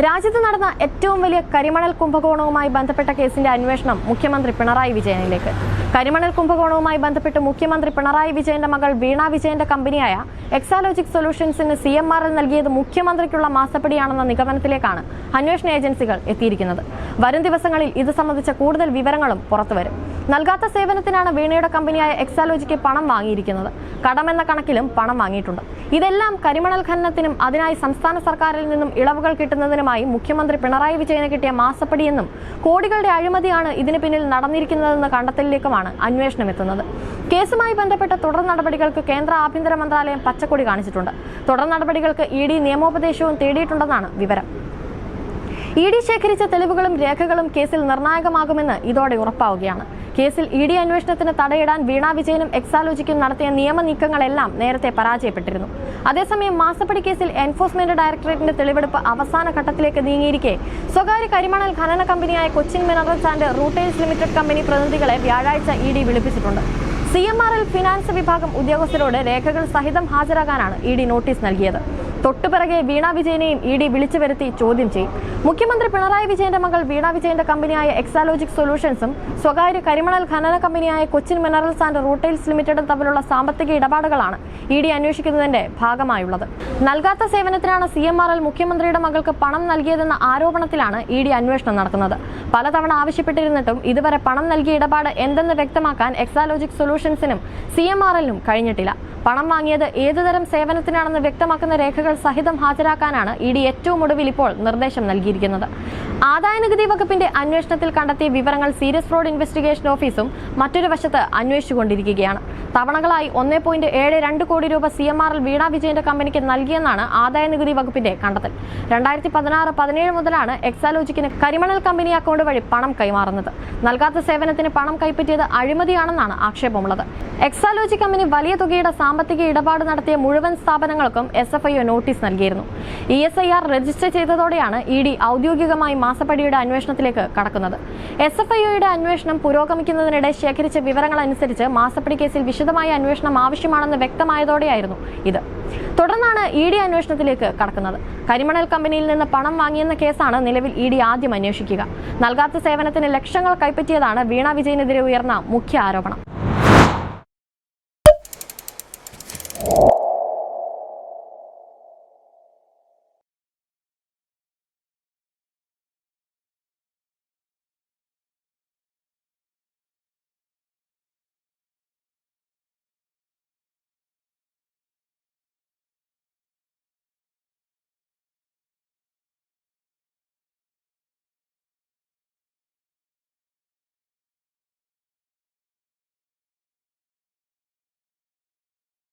രാജ്യത്ത് നടന്ന ഏറ്റവും വലിയ കരിമണൽ കുംഭകോണവുമായി ബന്ധപ്പെട്ട കേസിന്റെ അന്വേഷണം മുഖ്യമന്ത്രി പിണറായി വിജയനിലേക്ക്. കരിമണൽ കുംഭകോണവുമായി ബന്ധപ്പെട്ട് മുഖ്യമന്ത്രി പിണറായി വിജയന്റെ മകൾ വീണ വിജയന്റെ കമ്പനിയായ എക്സാലോജിക് സൊല്യൂഷൻസിന് CMRL നൽകിയത് മുഖ്യമന്ത്രിക്കുള്ള മാസപ്പടിയാണെന്ന നിഗമനത്തിലേക്കാണ് അന്വേഷണ ഏജൻസികൾ എത്തിയിരിക്കുന്നത്. വരും ദിവസങ്ങളിൽ ഇത് സംബന്ധിച്ച കൂടുതൽ വിവരങ്ങളും പുറത്തുവരും. നൽകാത്ത സേവനത്തിനാണ് വീണയുടെ കമ്പനിയായ എക്സാലോജിക്ക് പണം വാങ്ങിയിരിക്കുന്നത്. കടമെന്ന കണക്കിലും പണം വാങ്ങിയിട്ടുണ്ട്. ഇതെല്ലാം കരിമണൽ ഖനനത്തിനും അതിനായി സംസ്ഥാന സർക്കാരിൽ നിന്നും ഇളവുകൾ കിട്ടുന്നതിനുമായി മുഖ്യമന്ത്രി പിണറായി വിജയന് കിട്ടിയ മാസപ്പടിയെന്നും കോടികളുടെ അഴിമതിയാണ് ഇതിന് പിന്നിൽ നടന്നിരിക്കുന്നതെന്ന കണ്ടെത്തലിലേക്കുമാണ് അന്വേഷണം എത്തുന്നത്. കേസുമായി ബന്ധപ്പെട്ട തുടർ നടപടികൾക്ക് കേന്ദ്ര ആഭ്യന്തര മന്ത്രാലയം പച്ചക്കൊടി കാണിച്ചിട്ടുണ്ട്. തുടർ നടപടികൾക്ക് ED നിയമോപദേശവും തേടിയിട്ടുണ്ടെന്നാണ് വിവരം. ED ശേഖരിച്ച തെളിവുകളും രേഖകളും കേസിൽ നിർണായകമാകുമെന്ന് ഇതോടെ ഉറപ്പാവുകയാണ്. കേസിൽ ED അന്വേഷണത്തിന് തടയിടാൻ വീണ വിജയനും എക്സാലോജിക്കും നടത്തിയ നിയമ നീക്കങ്ങളെല്ലാം നേരത്തെ പരാജയപ്പെട്ടിരുന്നു. അതേസമയം മാസപ്പടി കേസിൽ എൻഫോഴ്സ്മെന്റ് ഡയറക്ടറേറ്റിന്റെ തെളിവെടുപ്പ് അവസാന ഘട്ടത്തിലേക്ക് നീങ്ങിയിരിക്കെ സ്വകാര്യ കരിമണൽ ഖനന കമ്പനിയായ Cochin Minerals and Rutiles Limited കമ്പനി പ്രതിനിധികളെ വ്യാഴാഴ്ച ED വിളിപ്പിച്ചിട്ടുണ്ട്. CMRL ഫിനാൻസ് വിഭാഗം ഉദ്യോഗസ്ഥരോട് രേഖകൾ സഹിതം ഹാജരാകാനാണ് ED നോട്ടീസ് നൽകിയത്. തൊട്ടുപിറകെ വീണ വിജയനെയും ED വിളിച്ചു വരുത്തി ചോദ്യം ചെയ്യും. മുഖ്യമന്ത്രി പിണറായി വിജയന്റെ മകൾ വീണ വിജയന്റെ കമ്പനിയായ എക്സാലോജിക് സൊല്യൂഷൻസും സ്വകാര്യ കരിമണൽ ഖനന കമ്പനിയായ കൊച്ചിൻ മിനറൽസ് ആൻഡ് റൂട്ടെയിൽസ് ലിമിറ്റഡും തമ്മിലുള്ള സാമ്പത്തിക ഇടപാടുകളാണ് ED അന്വേഷിക്കുന്നതിന്റെ ഭാഗമായുള്ളത്. നൽകാത്ത സേവനത്തിനാണ് CMRL മുഖ്യമന്ത്രിയുടെ മകൾക്ക് പണം നൽകിയതെന്ന ആരോപണത്തിലാണ് ED അന്വേഷണം നടക്കുന്നത്. പലതവണ ആവശ്യപ്പെട്ടിരുന്നിട്ടും ഇതുവരെ പണം നൽകിയ ഇടപാട് എന്തെന്ന് വ്യക്തമാക്കാൻ എക്സാലോജിക് സൊല്യൂഷൻസിനും CMRLനും കഴിഞ്ഞിട്ടില്ല. പണം വാങ്ങിയത് ഏതുതരം സേവനത്തിനാണെന്ന് വ്യക്തമാക്കുന്ന രേഖകൾ സഹിതം ഹാജരാക്കാനാണ് ED ഏറ്റവും ഒടുവിൽ ഇപ്പോൾ നിർദ്ദേശം നൽകിയിരിക്കുന്നത്. ആദായനികുതി വകുപ്പിന്റെ അന്വേഷണത്തിൽ കണ്ടെത്തിയ വിവരങ്ങൾ സീരിയസ് ഫ്രോഡ് ഇൻവെസ്റ്റിഗേഷൻ ഓഫീസും മറ്റൊരു വശത്ത് അന്വേഷിച്ചുകൊണ്ടിരിക്കുകയാണ്. തവണകളായി 1.72 കോടി രൂപ CMRL വീണ വിജയന്റെ കമ്പനിക്ക് നൽകിയെന്നാണ് ആദായനികുതി വകുപ്പിന്റെ കണ്ടെത്തൽ. 2016-17 മുതലാണ് എക്സാലോജിക്കിന് കരിമണൽ കമ്പനി അക്കൗണ്ട് വഴി പണം കൈമാറുന്നത്. നൽകാത്ത സേവനത്തിന് പണം കൈപ്പറ്റിയത് അഴിമതിയാണെന്നാണ് ആക്ഷേപമുള്ളത്. എക്സാലോജി കമ്പനി വലിയ തുകയുടെ സാമ്പത്തിക ഇടപാട് നടത്തിയ മുഴുവൻ സ്ഥാപനങ്ങൾക്കും SFIO നോട്ടീസ് നൽകിയിരുന്നു. ESIR രജിസ്റ്റർ ചെയ്തതോടെയാണ് ED ഔദ്യോഗികമായി മാസപ്പടിയുടെ അന്വേഷണത്തിലേക്ക് കടക്കുന്നത്. SFIOയുടെ അന്വേഷണം പുരോഗമിക്കുന്നതിനിടെ ശേഖരിച്ച വിവരങ്ങൾ അനുസരിച്ച് മാസപ്പടി കേസിൽ വിശദമായ അന്വേഷണം ആവശ്യമാണെന്ന് വ്യക്തമായതോടെയായിരുന്നു ഇത്. തുടർന്നാണ് ED അന്വേഷണത്തിലേക്ക് കടക്കുന്നത്. കരിമണൽ കമ്പനിയിൽ നിന്ന് പണം വാങ്ങിയെന്ന കേസാണ് നിലവിൽ ED ആദ്യം അന്വേഷിക്കുക. നൽകാത്ത സേവനത്തിന് ലക്ഷങ്ങൾ കൈപ്പറ്റിയതാണ് വീണ വിജയനെതിരെ ഉയർന്ന മുഖ്യ ആരോപണം.